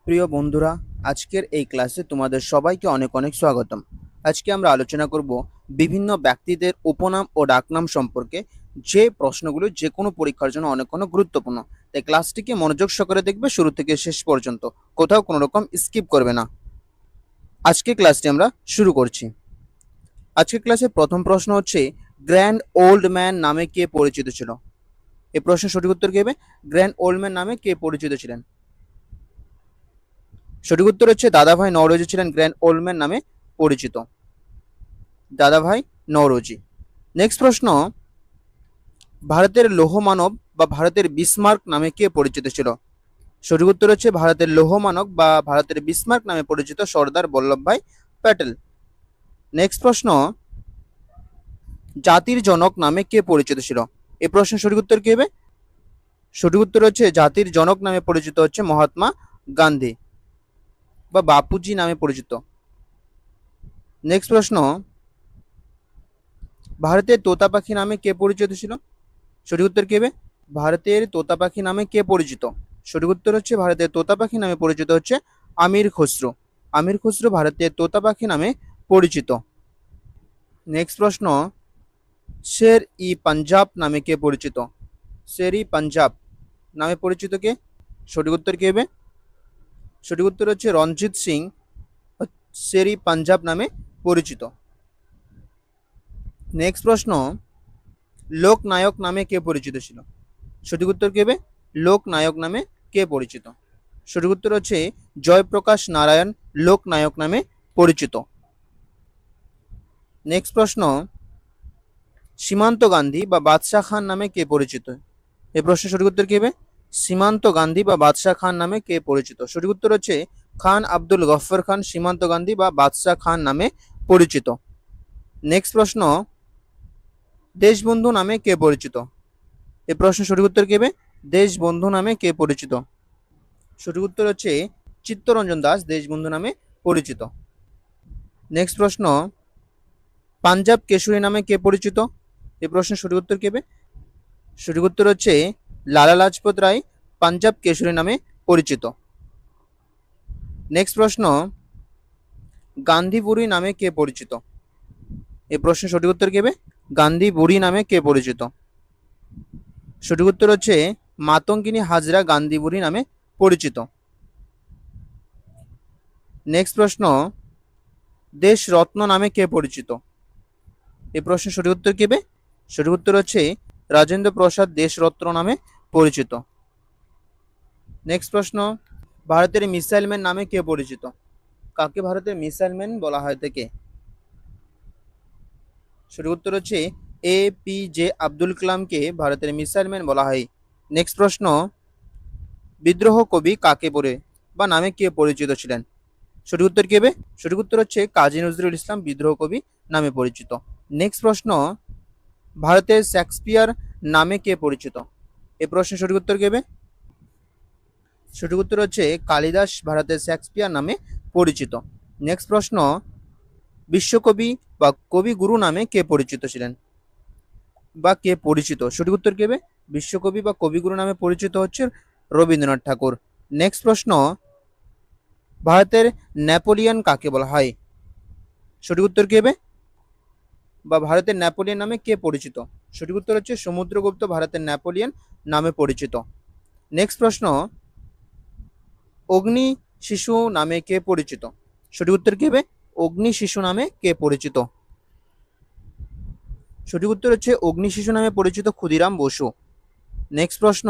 প্রিয় বন্ধুরা, আজকের এই ক্লাসে তোমাদের সবাইকে অনেক অনেক স্বাগতম। আজকে আমরা আলোচনা করব বিভিন্ন ব্যক্তিদের উপনাম ও ডাকনাম সম্পর্কে, যে প্রশ্নগুলো যে কোনো পরীক্ষার জন্য অনেক অনেক গুরুত্বপূর্ণ। তাই ক্লাসটিকে মনোযোগ সহকারে দেখবে শুরু থেকে শেষ পর্যন্ত, কোথাও কোনো রকম স্কিপ করবে না। আজকে ক্লাসটি আমরা শুরু করছি। আজকের ক্লাসে প্রথম প্রশ্ন হচ্ছে, গ্র্যান্ড ওল্ড ম্যান নামে কে পরিচিত ছিল? এই প্রশ্নের সঠিক উত্তর কি হবে? গ্র্যান্ড ওল্ড ম্যান নামে কে পরিচিত ছিলেন? সঠিক উত্তর হচ্ছে দাদাভাই নওরোজি ছিলেন গ্র্যান্ড ওল্ড ম্যান নামে পরিচিত। দাদাভাই নওরোজি। নেক্সট প্রশ্ন, ভারতের লৌহ মানব বা ভারতের বিসমার্ক নামে কে পরিচিত ছিল? সঠিক উত্তর হচ্ছে ভারতের লৌহ মানব বা ভারতের বিসমার্ক নামে পরিচিত সর্দার বল্লভভাই প্যাটেল। নেক্সট প্রশ্ন, জাতির জনক নামে কে পরিচিত ছিল? এই প্রশ্নের সঠিক উত্তর কি হবে? সঠিক উত্তর হচ্ছে জাতির জনক নামে পরিচিত হচ্ছে মহাত্মা গান্ধী বা বাপুজি নামে পরিচিত। নেক্সট প্রশ্ন, ভারতের তোতা পাখি নামে কে পরিচিত ছিল? সঠিক উত্তর কি হবে? ভারতের তোতা পাখি নামে কে পরিচিত? সঠিক উত্তর হচ্ছে ভারতের তোতা পাখি নামে পরিচিত হচ্ছে আমির খসরু। আমির খসরু ভারতের তোতা পাখি নামে পরিচিত। নেক্সট প্রশ্ন, শের ই পাঞ্জাব নামে কে পরিচিত? শের ই পাঞ্জাব নামে পরিচিত কে? সঠিক উত্তর কি হবে? সঠিক উত্তর হচ্ছে রণজিৎ সিং শের ই পাঞ্জাব নামে পরিচিত। নেক্সট প্রশ্ন, লোকনায়ক নামে কে পরিচিত ছিল? সঠিক উত্তর কি হবে? লোকনায়ক নামে কে পরিচিত? সঠিক উত্তর হচ্ছে জয়প্রকাশ নারায়ণ লোকনায়ক নামে পরিচিত। নেক্সট প্রশ্ন, সীমান্ত গান্ধী বা বাদশাহ খান নামে কে পরিচিত? এই প্রশ্নের সঠিক উত্তর কি হবে? সীমান্ত গান্ধী বা বাদশাহ খান নামে কে পরিচিত? সঠিক উত্তর হচ্ছে খান আব্দুল গফর খান সীমান্ত গান্ধী বা বাদশাহ খান নামে পরিচিত। নেক্সট প্রশ্ন, দেশবন্ধু নামে কে পরিচিত? এই প্রশ্নের সঠিক উত্তর কি হবে? দেশবন্ধু নামে কে পরিচিত? সঠিক উত্তর হচ্ছে চিত্তরঞ্জন দাস দেশবন্ধু নামে পরিচিত। নেক্সট প্রশ্ন, পাঞ্জাব কেশরী নামে কে পরিচিত? এই প্রশ্নের সঠিক উত্তর কি হবে? সঠিক উত্তর হচ্ছে লালা লাজপত রায় পাঞ্জাব কেশরী নামে পরিচিত। নেক্সট প্রশ্ন, গান্ধী বুড়ি নামে কে পরিচিত? এই প্রশ্নের সঠিক উত্তর কি হবে? গান্ধী বুড়ি নামে কে পরিচিত? সঠিক উত্তর হচ্ছে মাতঙ্গিনী হাজরা গান্ধী বুড়ি নামে পরিচিত। নেক্সট প্রশ্ন, দেশরত্ন নামে কে পরিচিত? এই প্রশ্নের সঠিক উত্তর কি হবে? সঠিক উত্তর হচ্ছে রাজেন্দ্র প্রসাদ দেশরত্ন নামে পরিচিত। নেক্সট প্রশ্ন, ভারতের মিসাইল ম্যান নামে কে পরিচিত? কাকে ভারতের মিসাইল ম্যান বলা হয় থেকে? সঠিক উত্তর হচ্ছে APJ আব্দুল কালামকে ভারতের মিসাইল ম্যান বলা হয়। নেক্সট প্রশ্ন, বিদ্রোহ কবি কাকে বলে বা নামে কে পরিচিত ছিলেন? সঠিক উত্তর কি হবে? সঠিক উত্তর হচ্ছে কাজী নজরুল ইসলাম বিদ্রোহ কবি নামে পরিচিত। নেক্সট প্রশ্ন, ভারতের শেক্সপিয়ার নামে কে পরিচিত? এই প্রশ্নের সঠিক উত্তর কি হবে? সঠিক উত্তর হচ্ছে কালিদাস ভারতের শেক্সপিয়ার নামে পরিচিত। নেক্সট প্রশ্ন, বিশ্বকবি বা কবিগুরু নামে কে পরিচিত ছিলেন বা কে পরিচিত? সঠিক উত্তর কি হবে? বিশ্বকবি বা কবিগুরু নামে পরিচিত হচ্ছে রবীন্দ্রনাথ ঠাকুর। নেক্সট প্রশ্ন, ভারতের নেপোলিয়ন কাকে বলা হয়? সঠিক উত্তর কি হবে? বা ভারতের নেপোলিয়ন নামে কে পরিচিত? সঠিক উত্তর হচ্ছে সমুদ্রগুপ্ত ভারতের নেপোলিয়ন নামে পরিচিত। নেক্সট প্রশ্ন, অগ্নি শিশু নামে কে পরিচিত? সঠিক উত্তর কি হবে? অগ্নি শিশু নামে কে পরিচিত? সঠিক উত্তর হচ্ছে অগ্নি শিশু নামে পরিচিত ক্ষুদিরাম বসু। নেক্সট প্রশ্ন,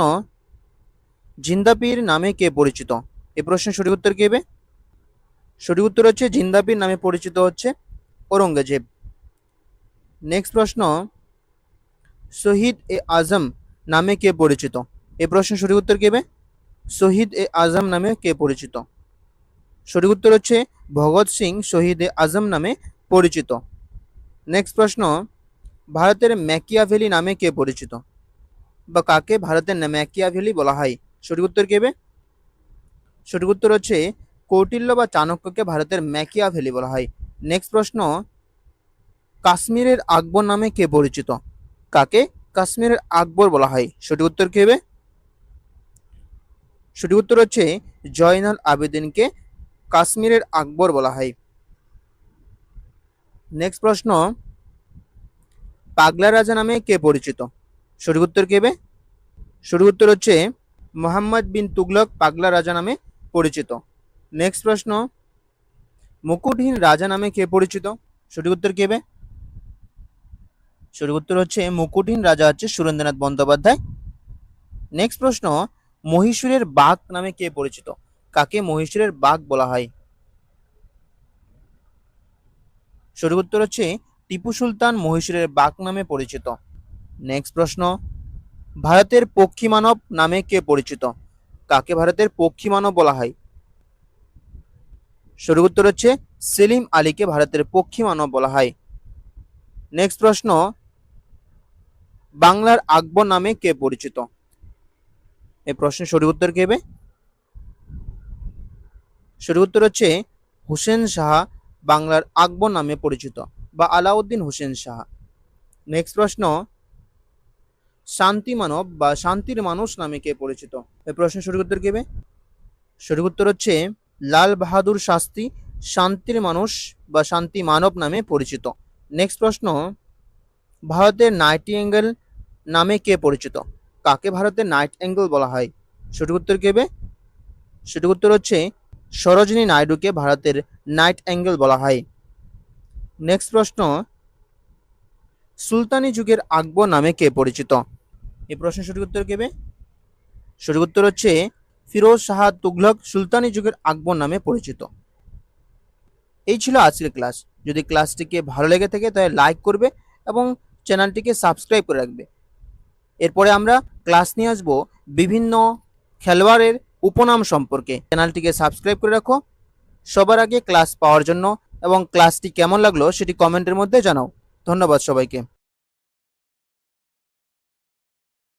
জিন্দাপীর নামে কে পরিচিত? এই প্রশ্নের সঠিক উত্তর কি হবে? সঠিক উত্তর হচ্ছে জিন্দাপীর নামে পরিচিত হচ্ছে ঔরঙ্গজেব। নেক্সট প্রশ্ন, শহীদ এ আজম নামে কে পরিচিত? এই প্রশ্নের সঠিক উত্তর কি হবে? শহীদ এ আজম নামে কে পরিচিত? সঠিক উত্তর হচ্ছে ভগৎ সিং শহীদ এ আজম নামে পরিচিত। নেক্সট প্রশ্ন, ভারতের ম্যাকিয়াভেলি নামে কে পরিচিত বা কাকে ভারতের ম্যাকিয়াভেলি বলা হয়? সঠিক উত্তর কি হবে? সঠিক উত্তর হচ্ছে কৌটিল্য বা চাণক্যকে ভারতের ম্যাকিয়াভেলি বলা হয়। নেক্সট প্রশ্ন, কাশ্মীরের আকবর নামে কে পরিচিত? কাকে কাশ্মীরের আকবর বলা হয়? সঠিক উত্তর কি হবে? সঠিক উত্তর হচ্ছে জয়নাল আবেদিনকে কাশ্মীরের আকবর বলা হয়। নেক্সট প্রশ্ন, পাগলা রাজা নামে কে পরিচিত? সঠিক উত্তর কে হবে? সঠিক উত্তর হচ্ছে মোহাম্মদ বিন তুগলক পাগলা রাজা নামে পরিচিত। নেক্সট প্রশ্ন, মুকুটহীন রাজা নামে কে পরিচিত? সঠিক উত্তর কে হবে? সঠিক উত্তর হচ্ছে মুকুটহীন রাজা হচ্ছে সুরেন্দ্রনাথ বন্দ্যোপাধ্যায়। নেক্সট প্রশ্ন, মহীশূরের বাঘ নামে কে পরিচিত? কাকে মহীশূরের বাঘ বলা হয়? সঠিক উত্তর হচ্ছে টিপু সুলতান মহীশূরের বাঘ নামে পরিচিত। নেক্সট প্রশ্ন, ভারতের পক্ষী মানব নামে কে পরিচিত? কাকে ভারতের পক্ষী মানব বলা হয়? সঠিক উত্তর হচ্ছে সেলিম আলীকে ভারতের পক্ষী মানব বলা হয়। নেক্সট প্রশ্ন, বাংলার আকবর নামে কে পরিচিত? এই প্রশ্নের সঠিক উত্তর কে হবে? সঠিক উত্তর হচ্ছে হুসেন শাহ বাংলার আকবর নামে পরিচিত, বা আলাউদ্দিন হুসেন শাহ। নেক্সট প্রশ্ন, শান্তি মানব বা শান্তির মানুষ নামে কে পরিচিত? এই প্রশ্নের সঠিক উত্তর কে হবে? সঠিক উত্তর হচ্ছে লাল বাহাদুর শাস্ত্রী শান্তির মানুষ বা শান্তি মানব নামে পরিচিত। নেক্সট প্রশ্ন, ভারতের নাইটিঙ্গেল নামে কে পরিচিত? কাকে ভারতের নাইটিঙ্গেল বলা হয়? সঠিক উত্তর কে হবে? সঠিক উত্তর হচ্ছে সরোজিনী নাইডুকে ভারতের নাইটিঙ্গেল বলা হয়। নেক্সট প্রশ্ন, সুলতানি যুগের আকবর নামে কে পরিচিত? এই প্রশ্নের সঠিক উত্তর কে হবে? সঠিক উত্তর হচ্ছে ফিরোজ শাহ তুগলক সুলতানি যুগের আকবর নামে পরিচিত। এই ছিল আজকের ক্লাস। যদি ক্লাসটিকে ভালো লেগে থাকে তাহলে লাইক করবে এবং চ্যানেলটিকে সাবস্ক্রাইব করে রাখবে। এরপরে আমরা ক্লাস নিয়ে আসবো বিভিন্ন খেলোয়াড়ের উপনাম সম্পর্কে। চ্যানেলটিকে সাবস্ক্রাইব করে রাখো সবার আগে ক্লাস পাওয়ার জন্য, এবং ক্লাসটি কেমন লাগলো সেটি কমেন্টের মধ্যে জানাও। ধন্যবাদ সবাইকে।